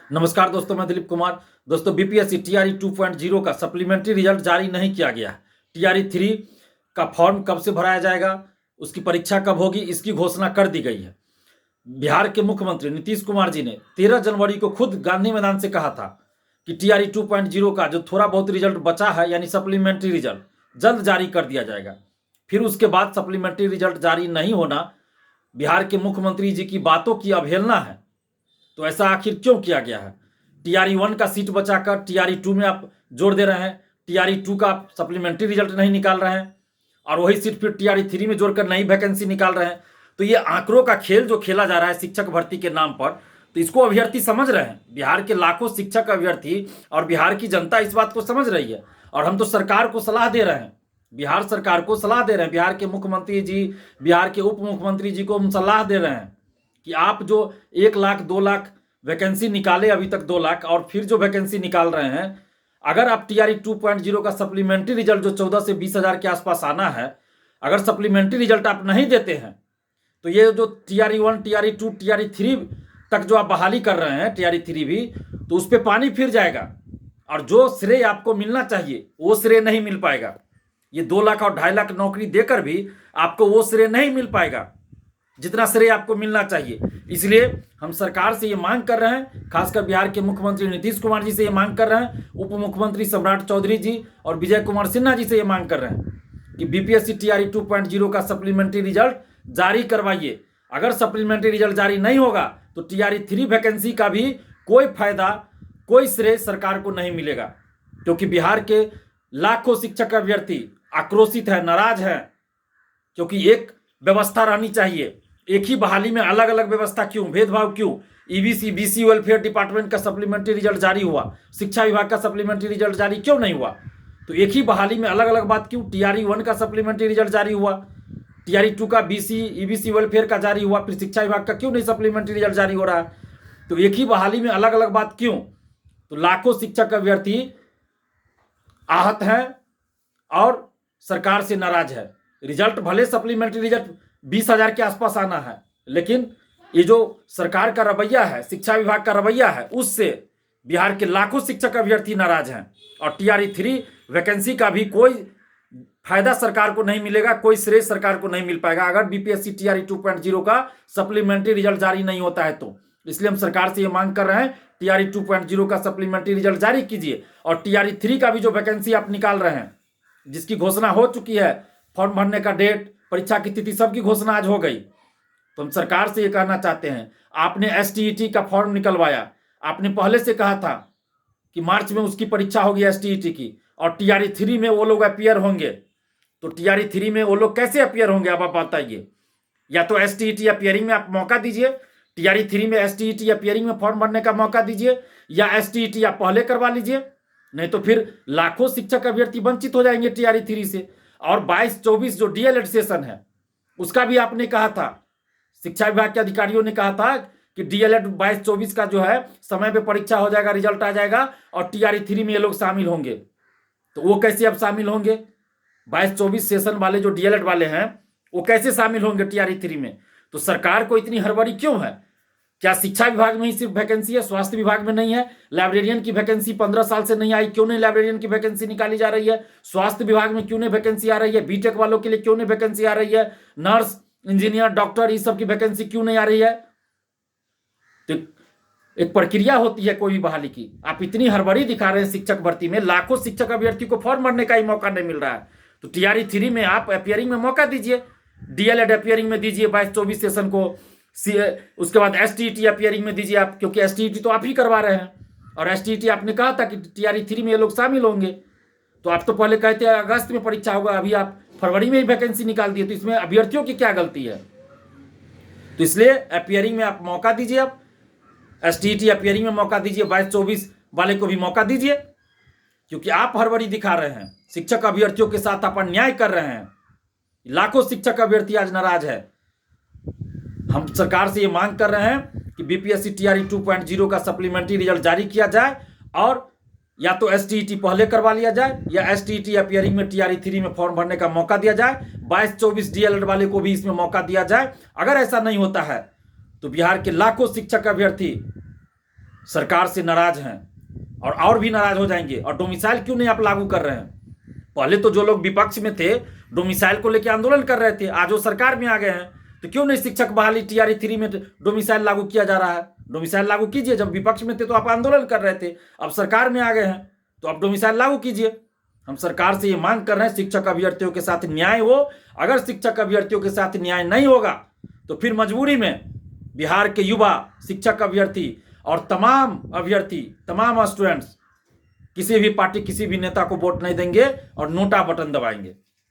नमस्कार दोस्तों, मैं दिलीप कुमार। दोस्तों, बीपीएससी टीआरई 2.0 का सप्लीमेंट्री रिजल्ट जारी नहीं किया गया है। टीआरई 3 का फॉर्म कब से भराया जाएगा, उसकी परीक्षा कब होगी, इसकी घोषणा कर दी गई है। बिहार के मुख्यमंत्री नीतीश कुमार जी ने 13 जनवरी को खुद गांधी मैदान से कहा था कि टीआरई 2.0 का जो थोड़ा बहुत रिजल्ट बचा है, यानी सप्लीमेंट्री रिजल्ट जल्द जारी कर दिया जाएगा। फिर उसके बाद सप्लीमेंट्री रिजल्ट जारी नहीं होना बिहार के मुख्यमंत्री जी की बातों की अवहेलना है। तो ऐसा आखिर क्यों किया गया है? टीआरई 1 का सीट बचाकर टीआरई 2 में आप जोड़ दे रहे हैं, टीआरई 2 का आप सप्लीमेंट्री रिजल्ट नहीं निकाल रहे हैं और वही सीट फिर टीआरई 3 में जोड़कर नई वैकेंसी निकाल रहे हैं। तो ये आंकड़ों का खेल जो खेला जा रहा है शिक्षक भर्ती के नाम पर, तो इसको अभ्यर्थी समझ रहे हैं। बिहार के लाखों शिक्षक अभ्यर्थी और बिहार की जनता इस बात को समझ रही है और हम तो सरकार को सलाह दे रहे हैं, बिहार सरकार को सलाह दे रहे हैं, बिहार के मुख्यमंत्री जी, बिहार के उप मुख्यमंत्री जी को हम सलाह दे रहे हैं कि आप जो 1 लाख 2 लाख वैकेंसी निकाले, अभी तक 2 लाख, और फिर जो वैकेंसी निकाल रहे हैं, अगर आप टीआरई 2.0 का सप्लीमेंट्री रिजल्ट जो 14 से 20 हज़ार के आसपास आना है, अगर सप्लीमेंट्री रिजल्ट आप नहीं देते हैं तो ये जो टीआरई 1, टीआरई 2, टीआरई 3 तक जो आप बहाली कर रहे हैं, टीआरई 3 भी, तो उस पर पानी फिर जाएगा और जो श्रेय आपको मिलना चाहिए वो श्रेय नहीं मिल पाएगा। ये 2 लाख और 2.5 लाख नौकरी देकर भी आपको वो श्रेय नहीं मिल पाएगा जितना श्रेय आपको मिलना चाहिए। इसलिए हम सरकार से ये मांग कर रहे हैं, खासकर बिहार के मुख्यमंत्री नीतीश कुमार जी से ये मांग कर रहे हैं, उप मुख्यमंत्री सम्राट चौधरी जी और विजय कुमार सिन्हा जी से ये मांग कर रहे हैं कि बीपीएससी टीआरई 2.0 का सप्लीमेंट्री रिजल्ट जारी करवाइए। अगर सप्लीमेंट्री रिजल्ट जारी नहीं होगा तो टीआरई 3 वैकेंसी का भी कोई फायदा, कोई श्रेय सरकार को नहीं मिलेगा, क्योंकि बिहार के लाखों शिक्षक अभ्यर्थी आक्रोशित है, नाराज है, क्योंकि एक व्यवस्था रहनी चाहिए। एक ही बहाली में अलग अलग व्यवस्था क्यों, भेदभाव क्यों? ईबीसी बीसी वेलफेयर डिपार्टमेंट का सप्लीमेंट्री रिजल्ट जारी हुआ, शिक्षा विभाग का सप्लीमेंट्री रिजल्ट जारी क्यों नहीं हुआ? तो एक ही बहाली में अलग अलग बात क्यों? टीआरई 1 का सप्लीमेंट्री रिजल्ट जारी हुआ, टीआरई 2 का बीसी ईबीसी वेलफेयर का जारी हुआ, फिर शिक्षा विभाग का क्यों नहीं सप्लीमेंट्री रिजल्ट जारी हो रहा है? तो एक ही बहाली में अलग अलग बात क्यों? तो लाखों शिक्षक अभ्यर्थी आहत हैं और सरकार से नाराज है। रिजल्ट भले सप्लीमेंट्री रिजल्ट 20 हज़ार के आसपास आना है, लेकिन ये जो सरकार का रवैया है, शिक्षा विभाग का रवैया है, उससे बिहार के लाखों शिक्षक अभ्यर्थी नाराज हैं और टीआरई 3 वैकेंसी का भी कोई फायदा सरकार को नहीं मिलेगा, कोई श्रेय सरकार को नहीं मिल पाएगा अगर बीपीएससी टीआरई 2.0 का सप्लीमेंट्री रिजल्ट जारी नहीं होता है तो। इसलिए हम सरकार से ये मांग कर रहे हैं, टीआरई 2.0 का सप्लीमेंट्री रिजल्ट जारी कीजिए और टीआरई 3 का भी जो वैकेंसी आप निकाल रहे हैं, जिसकी घोषणा हो चुकी है, फॉर्म भरने का डेट, परीक्षा की तिथि, सबकी घोषणा आज हो गई। तो हम सरकार से ये कहना चाहते हैं, आपने एसटीईटी का फॉर्म निकलवाया, आपने पहले से कहा था कि मार्च में उसकी परीक्षा होगी एसटीईटी की, और टीआरई 3 में वो लोग अपीयर होंगे। तो टीआरई 3 में वो लोग कैसे अपीयर होंगे आप बताइए? या तो एसटीईटी अपीयरिंग में आप मौका दीजिए, टीआरई 3 में एसटीईटी अपीयरिंग में फॉर्म भरने का मौका दीजिए, या एसटीईटी आप पहले करवा लीजिए, नहीं तो फिर लाखों शिक्षक अभ्यर्थी वंचित हो जाएंगे टीआरई 3 से। और 22-24 जो डीएलएड सेशन है, उसका भी आपने कहा था, शिक्षा विभाग के अधिकारियों ने कहा था कि डीएलएड 22-24 का जो है समय पे परीक्षा हो जाएगा, रिजल्ट आ जाएगा और टीआरई 3 में ये लोग शामिल होंगे। तो वो कैसे अब शामिल होंगे? 22-24 सेशन वाले जो डीएलएड वाले हैं, वो कैसे शामिल होंगे टीआरई 3 में? तो सरकार को इतनी हड़बड़ी क्यों है? क्या शिक्षा विभाग में ही सिर्फ वैकेंसी है, स्वास्थ्य विभाग में नहीं है? लाइब्रेरियन की वैकेंसी 15 साल से नहीं आई, क्यों नहीं लाइब्रेरियन की वैकेंसी निकाली जा रही है? स्वास्थ्य विभाग में क्यों नहीं वैकेंसी आ रही है? बीटेक वालों के लिए क्यों नहीं वैकेंसी आ रही है? नर्स, इंजीनियर, डॉक्टर, इस सब की वैकेंसी क्यों नहीं आ रही है? तो एक प्रक्रिया होती है कोई भी बहाली की। आप इतनी हड़बड़ी दिखा रहे हैं शिक्षक भर्ती में, लाखों शिक्षक अभ्यर्थी को फॉर्म भरने का ही मौका नहीं मिल रहा है। तो टीआरई 3 में आप अपीयरिंग में मौका दीजिए, डीएलएड अपीयरिंग में दीजिए 22-24 सेशन को, उसके बाद एसटीईटी अपीयरिंग में दीजिए आप, क्योंकि एसटीईटी तो आप ही करवा रहे हैं और एसटीईटी आपने कहा था कि टीआरई 3 में ये लोग शामिल होंगे। तो आप तो पहले कहते हैं अगस्त में परीक्षा होगा, अभी आप फरवरी में ही वैकेंसी निकाल दिए, तो इसमें अभ्यर्थियों की क्या गलती है? तो इसलिए अपीयरिंग में आप मौका दीजिए, आप एसटीईटी अपीयरिंग में मौका दीजिए, 22-24 वाले को भी मौका दीजिए, क्योंकि आप हड़बड़ी दिखा रहे हैं, शिक्षक अभ्यर्थियों के साथ आप अन्याय कर रहे हैं। लाखों शिक्षक अभ्यर्थी आज नाराज है। हम सरकार से ये मांग कर रहे हैं कि बीपीएससी टीआरई 2.0 का सप्लीमेंट्री रिजल्ट जारी किया जाए और या तो एसटीईटी पहले करवा लिया जाए या एसटीईटी अपीयरिंग में टीआरई 3 में फॉर्म भरने का मौका दिया जाए, 22-24 डीएलएड वाले को भी इसमें मौका दिया जाए। अगर ऐसा नहीं होता है तो बिहार के लाखों शिक्षक अभ्यर्थी सरकार से नाराज हैं और भी नाराज हो जाएंगे। और डोमिसाइल क्यों नहीं आप लागू कर रहे हैं? पहले तो जो लोग विपक्ष में थे डोमिसाइल को लेकर आंदोलन कर रहे थे, आज वो सरकार में आ गए हैं, तो क्यों नहीं शिक्षक बहाली टीआरई 3 में डोमिसाइल लागू किया जा रहा है? डोमिसाइल लागू कीजिए। जब विपक्ष में थे तो आप आंदोलन कर रहे थे, अब सरकार में आ गए हैं तो आप डोमिसाइल लागू कीजिए। हम सरकार से ये मांग कर रहे हैं शिक्षक अभ्यर्थियों के साथ न्याय हो। अगर शिक्षक अभ्यर्थियों के साथ न्याय नहीं होगा तो फिर मजबूरी में बिहार के युवा शिक्षक अभ्यर्थी और तमाम अभ्यर्थी, तमाम स्टूडेंट्स किसी भी पार्टी, किसी भी नेता को वोट नहीं देंगे और नोटा बटन दबाएंगे।